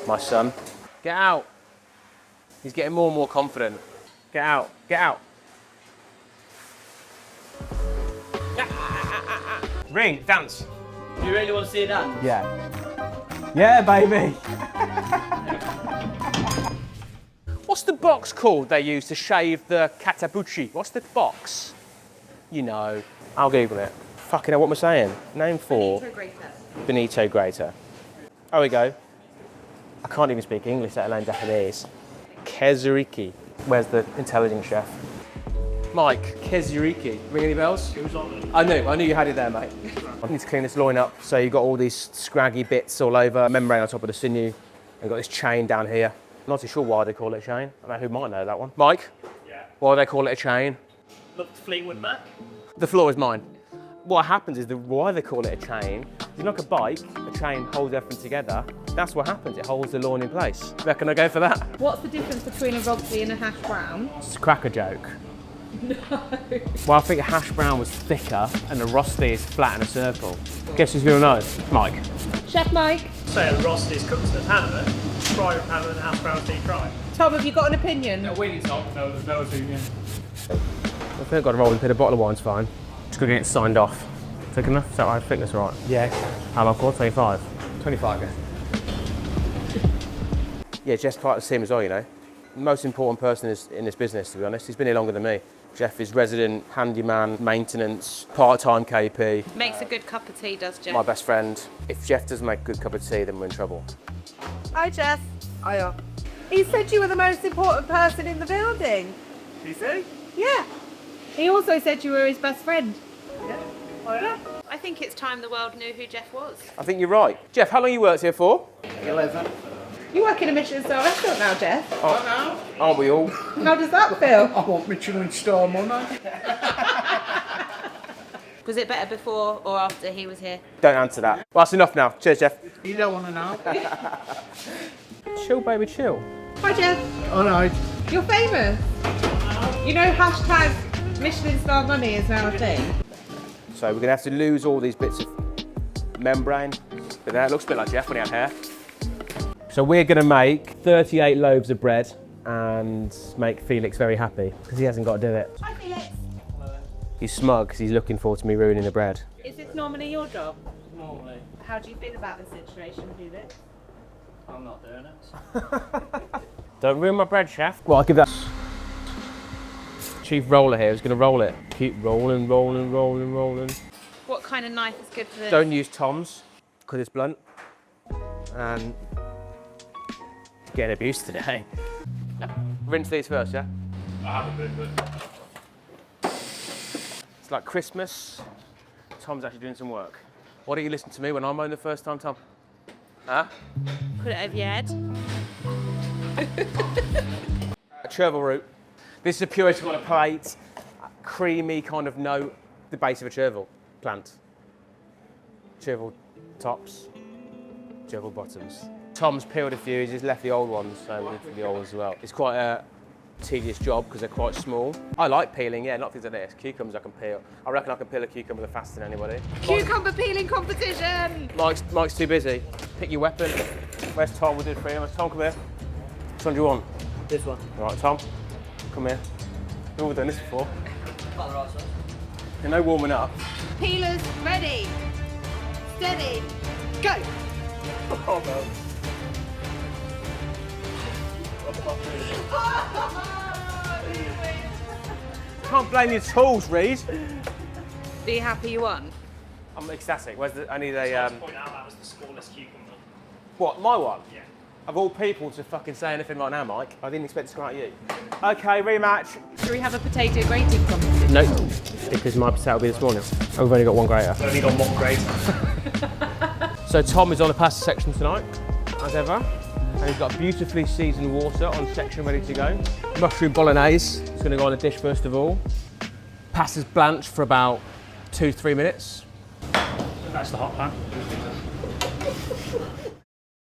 My son. Get out. He's getting more and more confident. Get out. Get out. Ring. Dance. Do you really want to see that? Yeah. Yeah, baby. What's the box called they use to shave the katabuchi? What's the box? You know. I'll Google it. Fucking hell, what am I saying? Name for... Bonito grater. Oh, we go. I can't even speak English, let alone Japanese. Kezuriki. Where's the intelligent chef? Mike, Kezuriki. Ring any bells? It was on. I knew you had it there, mate. I need to clean this loin up. So you've got all these scraggy bits all over, membrane on top of the sinew, and you've got this chain down here. I'm not too sure why they call it a chain. I don't know who might know that one. Mike? Yeah. Why do they call it a chain? Looked Fleetwood Mac. The floor is mine. What happens is why they call it a chain, you like a bike, a chain holds everything together. That's what happens, it holds the lawn in place. Reckon I go for that? What's the difference between a Rogsi and a hash brown? It's a cracker joke. No. Well, I think a hash brown was thicker and a rosti is flat in a circle. Guess who's gonna know? Mike. Chef Mike. Say a roast is cooked in a pan, fry with pan and hash brown deep fry. Tom, have you got an opinion? Really, Tom? No, there's no opinion. I think I've got a rolling pin, a bottle of wine's fine. Just gonna get it signed off. Thick enough? Is that right? I think that's right. Yeah. How long for? 25? 25, yeah. Yeah, Jeff's part of the team as well, you know. The most important person in this business, to be honest. He's been here longer than me. Jeff is resident, handyman, maintenance, part-time KP. Makes a good cup of tea, does Jeff? My best friend. If Jeff doesn't make a good cup of tea, then we're in trouble. Hi, Jeff. Hiya. He said you were the most important person in the building. Did he say? Yeah. He also said you were his best friend. Yeah. Oh, yeah. I think it's time the world knew who Jeff was. I think you're right. Jeff, how long you worked here for? 11. You work in a Michelin-Starred restaurant now, Jeff. Aren't we all? How does that feel? I want Michelin-Starred money. Was it better before or after he was here? Don't answer that. Well, that's enough now. Cheers, Jeff. You don't want to know. Chill, baby, chill. Hi, Jeff. I know. You're famous. You know, hashtag Michelin-Starred money is now a thing. So we're gonna have to lose all these bits of membrane. But that looks a bit like Jeff when he had hair. So we're gonna make 38 loaves of bread and make Felix very happy because he hasn't got to do it. Hi, Felix. He's smug because he's looking forward to me ruining the bread. Is this normally your job? Normally. How do you feel about the situation, Felix? I'm not doing it. Don't ruin my bread, chef. Well, I'll give that. Chief roller here is gonna roll it. Keep rolling, rolling, rolling, rolling. What kind of knife is good for this? Don't use Tom's because it's blunt. And getting abused today. Rinse these first, yeah? I haven't been, but... It's like Christmas. Tom's actually doing some work. Why don't you listen to me when I'm on the first time, Tom? Huh? Put it over your head. Chervil root. This is a purity on a plate. Creamy kind of note. The base of a chervil plant. Chervil tops. Chervil bottoms. Tom's peeled a few, he's just left the old ones, so we'll do the old ones as well. It's quite a tedious job because they're quite small. I like peeling, yeah, not things like this. Cucumbers I can peel. I reckon I can peel a cucumber the faster than anybody. Cucumber peeling competition! Mike's too busy. Pick your weapon. Where's Tom? We'll do it for him. Tom, come here. Which one do you want? This one. All right, Tom, come here. We've all done this before. Got the right side. You're no warming up. Peelers ready. Steady. Go! Oh, no. Can't blame your tools, Reed. Be happy you won. I'm ecstatic. Where's the? I need a. To point out that was the scoreless cucumber. What? My one? Yeah. Of all people to fucking say anything right now, Mike. I didn't expect to come at you. Okay, rematch. Should we have a potato grating competition? Nope. Because my potato will be this morning. Oh, we've only got one grater. Only got one grade. So Tom is on the pasta section tonight, as ever. And he's got beautifully seasoned water on section ready to go. Mushroom bolognese. It's going to go on the dish first of all. Pasta's blanched for about 2-3 minutes. That's the hot pan.